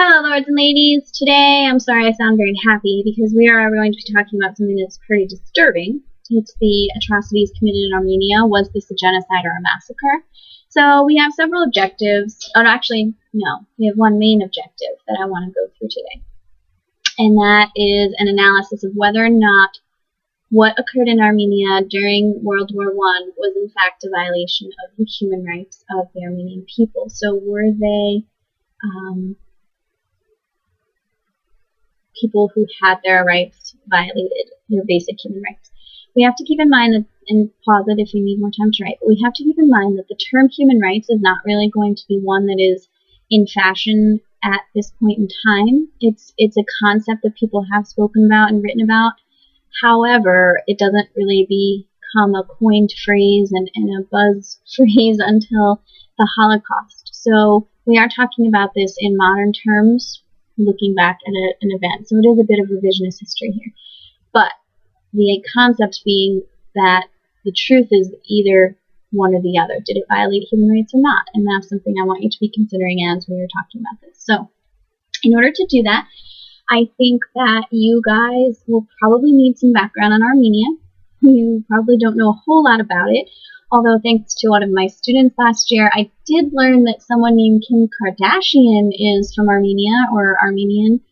Hello, lords and ladies. Today, I'm sorry I sound very happy because we are going to be talking about something that's pretty disturbing. It's the atrocities committed in Armenia. Was this a genocide or a massacre? So we have several objectives. Oh, actually, no. We have one main objective that I want to go through today. And that is an analysis of whether or not what occurred in Armenia during World War I was in fact a violation of the human rights of the Armenian people. So were they people who had their rights violated, their basic human rights? We have to keep in mind that, and pause it if you need more time to write, but we have to keep in mind that the term human rights is not really going to be one that is in fashion at this point in time. It's a concept that people have spoken about and written about. However, it doesn't really become a coined phrase and a buzz phrase until the Holocaust. So we are talking about this in modern terms, looking back at an event. So it is a bit of revisionist history here. But the concept being that the truth is either one or the other. Did it violate human rights or not? And that's something I want you to be considering as we are talking about this. So in order to do that, I think that you guys will probably need some background on Armenia. You probably don't know a whole lot about it. Although thanks to one of my students last year, I did learn that someone named Kim Kardashian is from Armenia or Armenian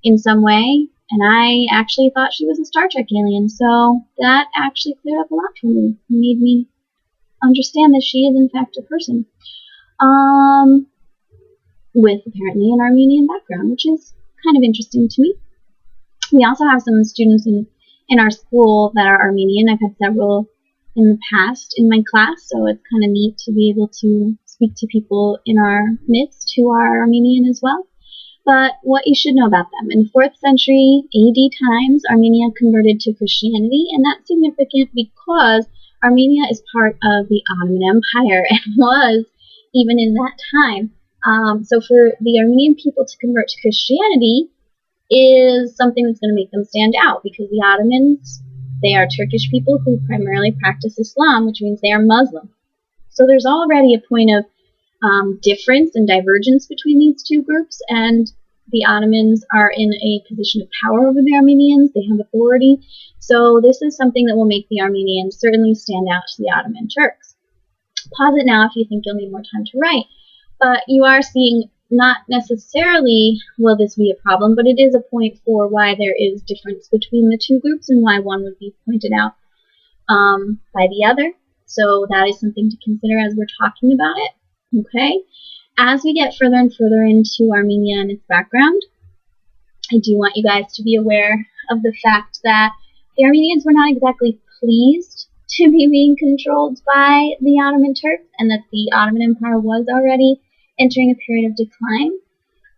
in some way. And I actually thought she was a Star Trek alien. So that actually cleared up a lot for me. It made me understand that she is in fact a person. With apparently an Armenian background, which is kind of interesting to me. We also have some students in our school that are Armenian. I've had several in the past in my class, so it's kind of neat to be able to speak to people in our midst who are Armenian as well. But what you should know about them: in the 4th century AD times, Armenia converted to Christianity, and that's significant because Armenia is part of the Ottoman Empire and was even in that time. So for the Armenian people to convert to Christianity is something that's going to make them stand out, because the Ottomans, they are Turkish people who primarily practice Islam, which means they are Muslim. So there's already a point of difference and divergence between these two groups, and the Ottomans are in a position of power over the Armenians. They have authority. So this is something that will make the Armenians certainly stand out to the Ottoman Turks. Pause it now if you think you'll need more time to write. But you are seeing not necessarily will this be a problem, but it is a point for why there is difference between the two groups and why one would be pointed out by the other. So that is something to consider as we're talking about it. Okay? As we get further and further into Armenia and its background, I do want you guys to be aware of the fact that the Armenians were not exactly pleased to be being controlled by the Ottoman Turks, and that the Ottoman Empire was already entering a period of decline.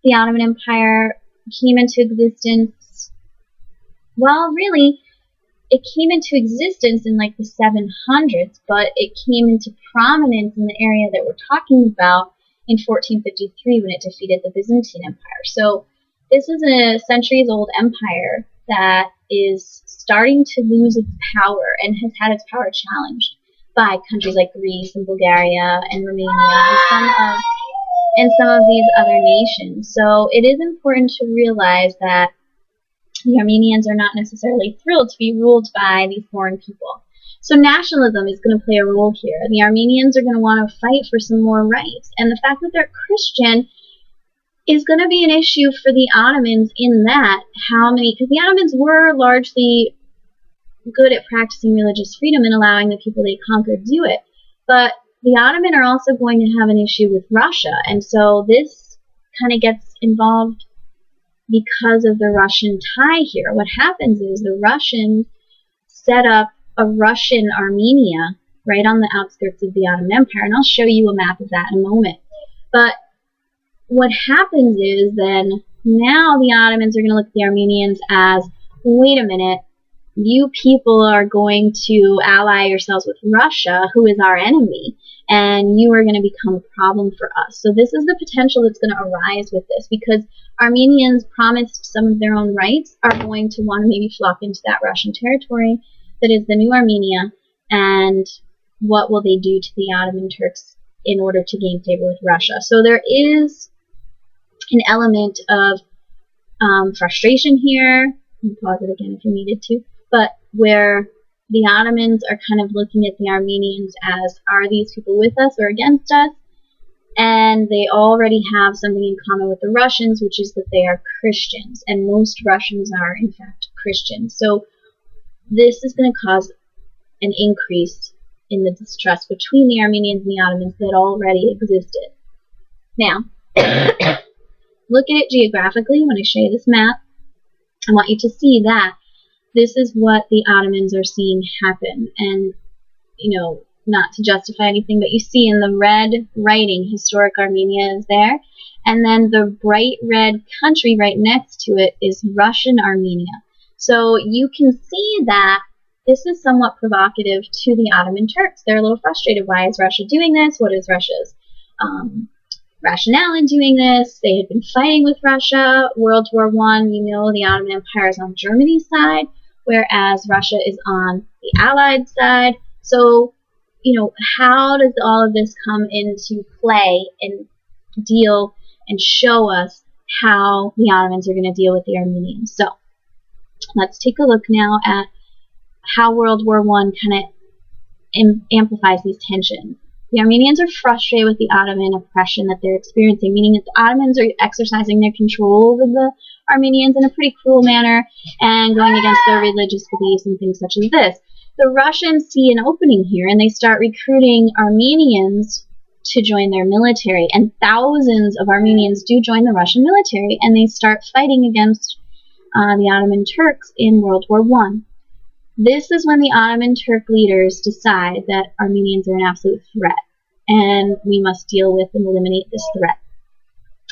The Ottoman Empire came into existence, well, really, it came into existence in like the 700s, but it came into prominence in the area that we're talking about in 1453 when it defeated the Byzantine Empire. So this is a centuries-old empire that is starting to lose its power and has had its power challenged by countries like Greece and Bulgaria and Romania and some of these other nations. So it is important to realize that the Armenians are not necessarily thrilled to be ruled by these foreign people. So nationalism is going to play a role here. The Armenians are going to want to fight for some more rights. And the fact that they're Christian is going to be an issue for the Ottomans in that because the Ottomans were largely good at practicing religious freedom and allowing the people they conquered do it. But the Ottoman are also going to have an issue with Russia, and so this kind of gets involved because of the Russian tie here. What happens is the Russians set up a Russian Armenia right on the outskirts of the Ottoman Empire, and I'll show you a map of that in a moment. But what happens is then now the Ottomans are going to look at the Armenians as, wait a minute, you people are going to ally yourselves with Russia, who is our enemy, and you are going to become a problem for us. So this is the potential that's going to arise with this, because Armenians promised some of their own rights are going to want to maybe flock into that Russian territory that is the new Armenia, and what will they do to the Ottoman Turks in order to gain favor with Russia? So there is an element of frustration here. You can pause it again if you needed to, but where the Ottomans are kind of looking at the Armenians as, are these people with us or against us? And they already have something in common with the Russians, which is that they are Christians, and most Russians are, in fact, Christians. So this is going to cause an increase in the distrust between the Armenians and the Ottomans that already existed. Now, look at it geographically. When I show you this map, I want you to see that this is what the Ottomans are seeing happen. And, you know, not to justify anything, but you see in the red writing, historic Armenia is there. And then the bright red country right next to it is Russian Armenia. So you can see that this is somewhat provocative to the Ottoman Turks. They're a little frustrated. Why is Russia doing this? What is Russia's rationale in doing this? They had been fighting with Russia. World War I, you know, the Ottoman Empire is on Germany's side, whereas Russia is on the Allied side. So, you know, how does all of this come into play and deal and show us how the Ottomans are going to deal with the Armenians? So let's take a look now at how World War I kind of amplifies these tensions. The Armenians are frustrated with the Ottoman oppression that they're experiencing, meaning that the Ottomans are exercising their control over the Armenians in a pretty cruel manner and going against their religious beliefs and things such as this. The Russians see an opening here, and they start recruiting Armenians to join their military, and thousands of Armenians do join the Russian military, and they start fighting against the Ottoman Turks in World War I. This is when the Ottoman Turk leaders decide that Armenians are an absolute threat, and we must deal with and eliminate this threat,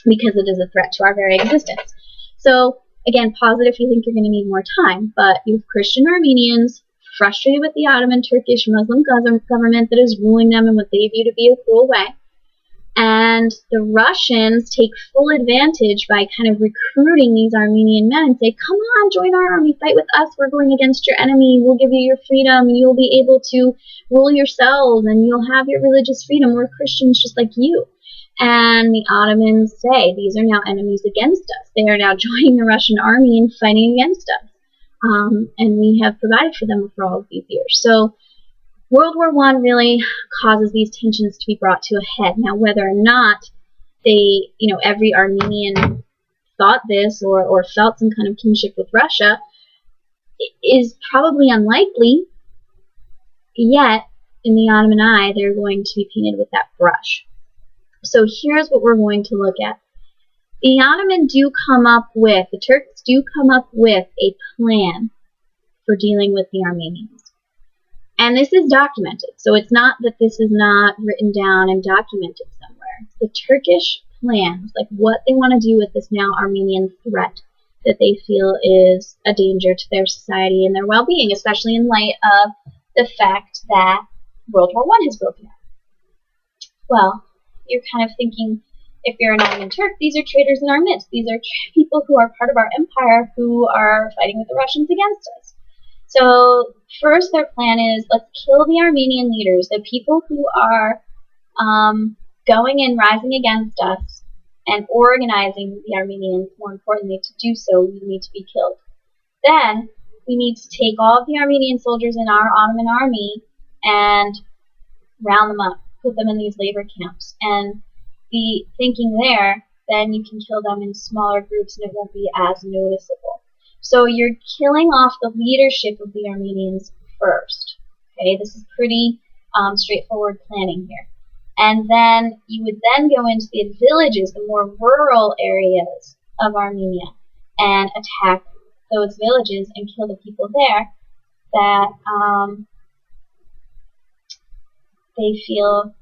because it is a threat to our very existence. So, again, pause it if you think you're going to need more time, but you have Christian Armenians frustrated with the Ottoman Turkish Muslim government that is ruling them in what they view to be a cruel way. And the Russians take full advantage by kind of recruiting these Armenian men and say, come on, join our army, fight with us, we're going against your enemy, we'll give you your freedom, you'll be able to rule yourselves, and you'll have your religious freedom, we're Christians just like you. And the Ottomans say, these are now enemies against us. They are now joining the Russian army and fighting against us. And we have provided for them for all of these years. So World War I really causes these tensions to be brought to a head. Now, whether or not they, you know, every Armenian thought this or felt some kind of kinship with Russia is probably unlikely, yet in the Ottoman eye, they're going to be painted with that brush. So here's what we're going to look at. The the Turks do come up with a plan for dealing with the Armenians. And this is documented, so it's not that this is not written down and documented somewhere. The Turkish plans, like what they want to do with this now Armenian threat that they feel is a danger to their society and their well-being, especially in light of the fact that World War I has broken out. Well, you're kind of thinking, if you're an Ottoman Turk, these are traitors in our midst. These are people who are part of our empire who are fighting with the Russians against us. So first their plan is, let's kill the Armenian leaders, the people who are going and rising against us and organizing the Armenians, more importantly, to do so, we need to be killed. Then we need to take all of the Armenian soldiers in our Ottoman army and round them up, put them in these labor camps. And the thinking there, then you can kill them in smaller groups and it won't be as noticeable. So you're killing off the leadership of the Armenians first. Okay, this is pretty straightforward planning here. And then you would then go into the villages, the more rural areas of Armenia, and attack those villages and kill the people there that they feel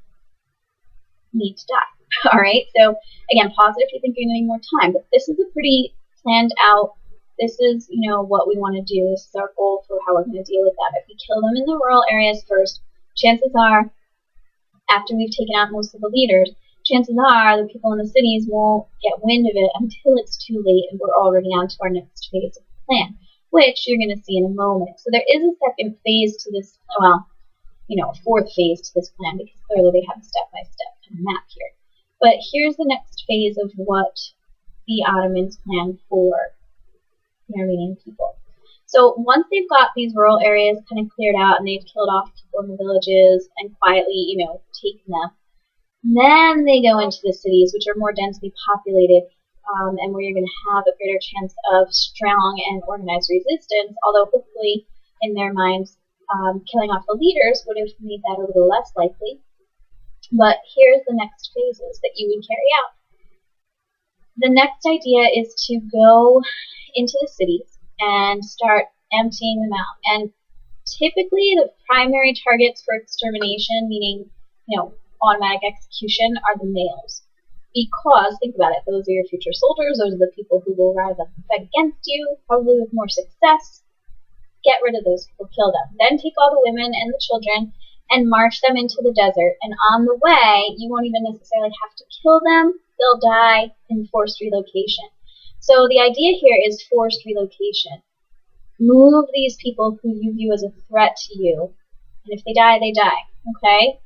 need to die. All right, so again, pause it if you think you're going to need more time, but this is a pretty planned out, this is, you know, what we want to do. This is our goal for how we're going to deal with that. If we kill them in the rural areas first, chances are, after we've taken out most of the leaders, chances are the people in the cities won't get wind of it until it's too late and we're already on to our next phase of the plan, which you're going to see in a moment. So there is a second phase to this, well, you know, a fourth phase to this plan, because clearly they have a step-by-step kind of map here. But here's the next phase of what the Ottomans planned for the Armenian people. So once they've got these rural areas kind of cleared out and they've killed off people in the villages and quietly, taken them, then they go into the cities, which are more densely populated, and where you're going to have a greater chance of strong and organized resistance, although hopefully in their minds killing off the leaders would have made that a little less likely. But here's the next phases that you would carry out. The next idea is to go into the cities and start emptying them out. And typically the primary targets for extermination, meaning, automatic execution, are the males. Because, think about it, those are your future soldiers, those are the people who will rise up and fight against you, probably with more success. Get rid of those people, kill them. Then take all the women and the children and march them into the desert. And on the way, you won't even necessarily have to kill them. They'll die in forced relocation. So the idea here is forced relocation. Move these people who you view as a threat to you. And if they die, they die. Okay?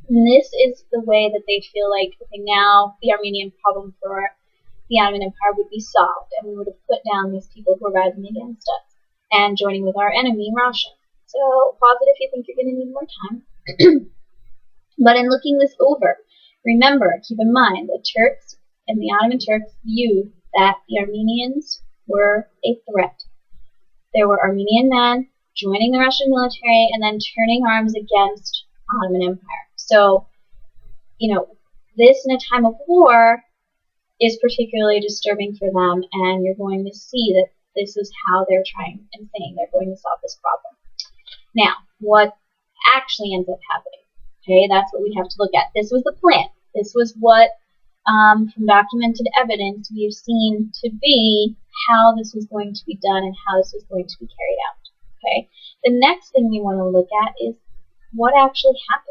And this is the way that they feel like, okay, now the Armenian problem for the Ottoman Empire would be solved, and we would have put down these people who are rising against us and joining with our enemy, Russia. So pause it if you think you're going to need more time. But in looking this over, remember, keep in mind, the Turks and the Ottoman Turks viewed that the Armenians were a threat. There were Armenian men joining the Russian military and then turning arms against Ottoman Empire. So, this in a time of war is particularly disturbing for them, and you're going to see that this is how they're trying and saying they're going to solve this problem. Now, what actually ends up happening? Okay, that's what we have to look at. This was the plan. This was what, from documented evidence, we have seen to be how this was going to be done and how this was going to be carried out. Okay, the next thing we want to look at is what actually happens.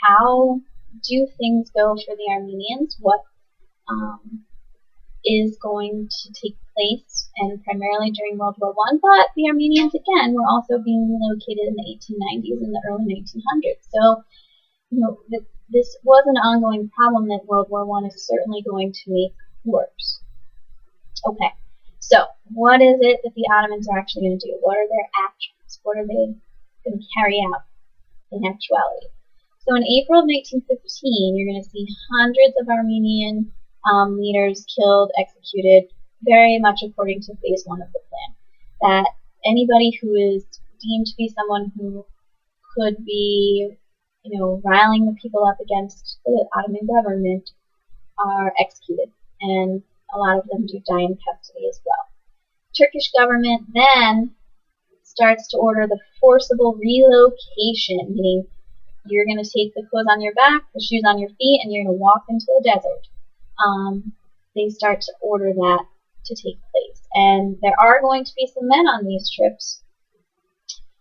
How do things go for the Armenians? What is going to take place, and primarily during World War I, but the Armenians, again, were also being relocated in the 1890s and the early 1900s. So, this was an ongoing problem that World War I is certainly going to make worse. Okay, so what is it that the Ottomans are actually going to do? What are their actions? What are they going to carry out in actuality? So in April of 1915, you're going to see hundreds of Armenian leaders killed, executed, very much according to phase one of the plan. That anybody who is deemed to be someone who could be, riling the people up against the Ottoman government are executed, and a lot of them do die in custody as well. Turkish government then starts to order the forcible relocation, meaning you're going to take the clothes on your back, the shoes on your feet, and you're going to walk into the desert. They start to order that to take place. And there are going to be some men on these trips,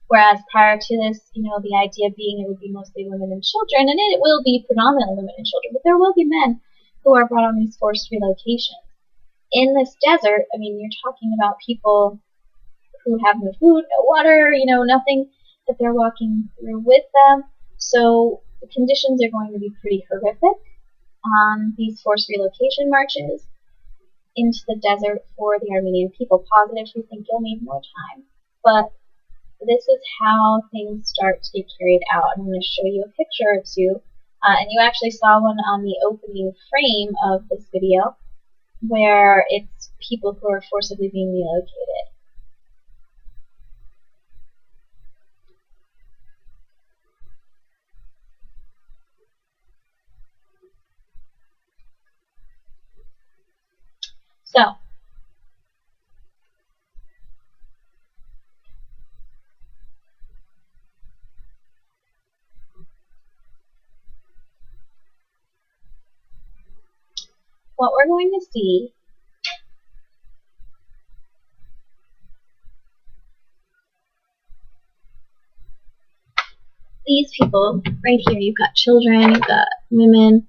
whereas prior to this, the idea being it would be mostly women and children, and it will be predominantly women and children, but there will be men who are brought on these forced relocations. In this desert, you're talking about people who have no food, no water, nothing that they're walking through with them. So the conditions are going to be pretty horrific on these forced relocation marches into the desert for the Armenian people. Positive, you think you'll need more time. But this is how things start to get carried out. I'm going to show you a picture or two. And you actually saw one on the opening frame of this video where it's people who are forcibly being relocated. So, what we're going to see these people right here, you've got children, you've got women,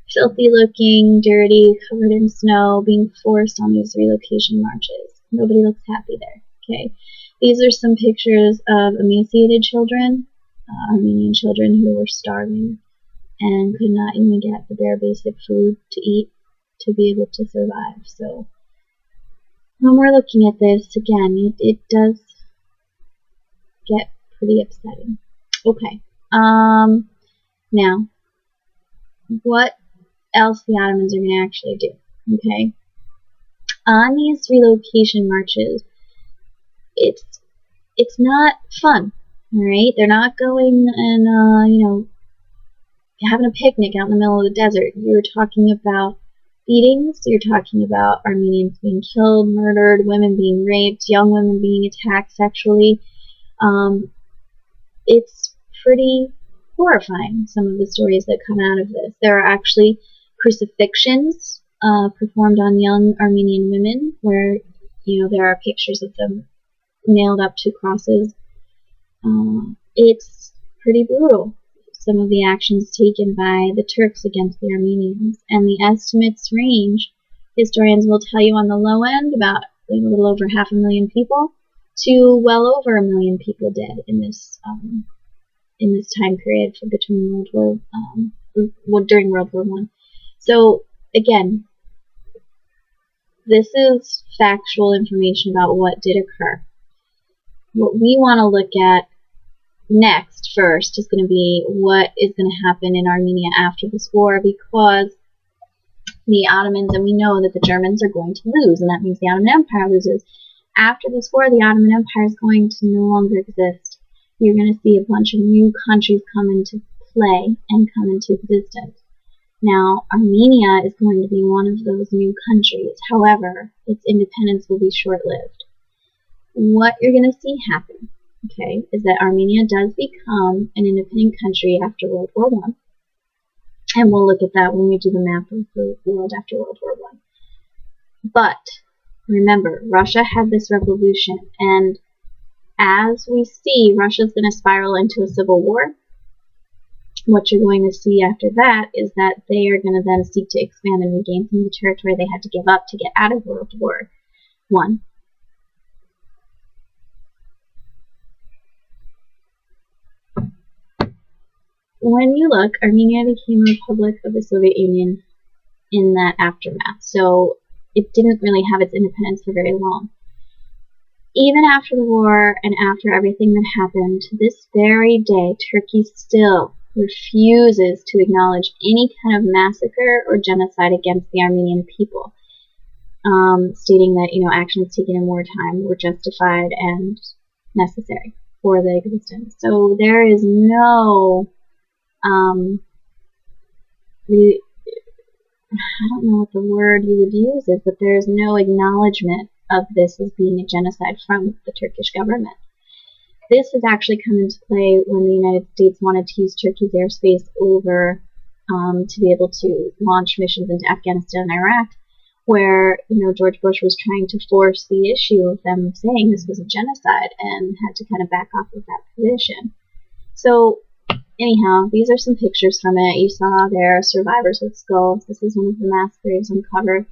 filthy looking, dirty, covered in snow, being forced on these relocation marches. Nobody looks happy there. Okay, these are some pictures of emaciated children, Armenian children who were starving and could not even get the bare basic food to eat. to be able to survive. So when we're looking at this, again, it does get pretty upsetting. Okay. Now, what else the Ottomans are going to actually do? Okay. On these relocation marches, it's not fun. All right. They're not going and having a picnic out in the middle of the desert. You're talking about beatings. You're talking about Armenians being killed, murdered, women being raped, young women being attacked sexually. It's pretty horrifying, some of the stories that come out of this. There are actually crucifixions performed on young Armenian women where, there are pictures of them nailed up to crosses. It's pretty brutal, some of the actions taken by the Turks against the Armenians. And the estimates range, historians will tell you on the low end, about a little over 500,000 people, to well over 1 million people dead in this time period between during World War I. So again, this is factual information about what did occur. What we want to look at next first is going to be what is going to happen in Armenia after this war, because the Ottomans, and we know that the Germans are going to lose, and that means the Ottoman Empire loses. After this war, the Ottoman Empire is going to no longer exist. You're going to see a bunch of new countries come into play and come into existence. Now, Armenia is going to be one of those new countries. However, its independence will be short-lived. What you're going to see happen, okay, is that Armenia does become an independent country after World War I. And we'll look at that when we do the map of the world after World War I. But remember, Russia had this revolution, and as we see, Russia's going to spiral into a civil war. What you're going to see after that is that they are going to then seek to expand and regain some of the territory they had to give up to get out of World War I. When you look, Armenia became a republic of the Soviet Union in that aftermath, so it didn't really have its independence for very long. Even after the war and after everything that happened, to this very day, Turkey still refuses to acknowledge any kind of massacre or genocide against the Armenian people, stating that actions taken in wartime were justified and necessary for the existence. So there is no I don't know what the word you would use is, but there is no acknowledgement of this as being a genocide from the Turkish government. This has actually come into play when the United States wanted to use Turkey's airspace over to be able to launch missions into Afghanistan and Iraq, where George Bush was trying to force the issue of them saying this was a genocide and had to kind of back off of that position. So anyhow, these are some pictures from it. You saw there survivors with skulls. This is one of the mass graves uncovered.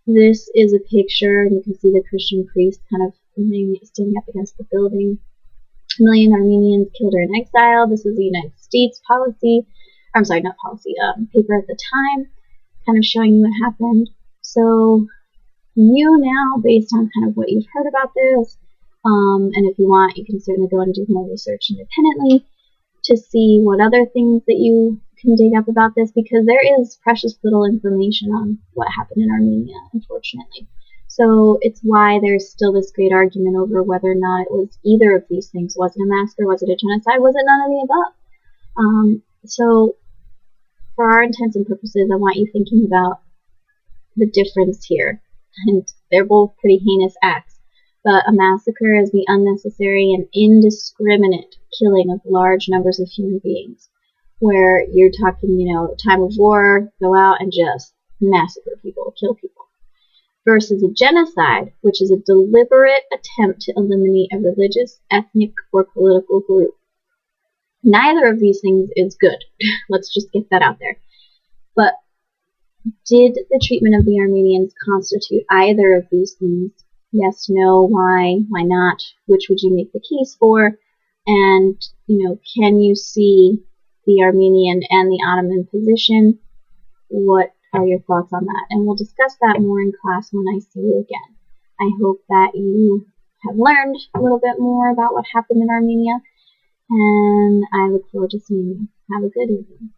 This is a picture, and you can see the Christian priest kind of standing up against the building. 1 million Armenians killed or in exile. This is the United States policy. I'm sorry, not policy, paper at the time, kind of showing you what happened. So you now, based on kind of what you've heard about this, and if you want, you can certainly go and do more research independently to see what other things that you can dig up about this, because there is precious little information on what happened in Armenia, unfortunately. So it's why there's still this great argument over whether or not it was either of these things. Was it a massacre? Was it a genocide? Was it none of the above? So for our intents and purposes, I want you thinking about the difference here. And they're both pretty heinous acts. But a massacre is the unnecessary and indiscriminate killing of large numbers of human beings, where you're talking, time of war, go out and just massacre people, kill people. Versus a genocide, which is a deliberate attempt to eliminate a religious, ethnic, or political group. Neither of these things is good. Let's just get that out there. But did the treatment of the Armenians constitute either of these things? Yes, no, why not? Which would you make the case for? And, can you see the Armenian and the Ottoman position? What are your thoughts on that. And we'll discuss that more in class when I see you again. I hope that you have learned a little bit more about what happened in Armenia, and I look forward to seeing you. Have a good evening.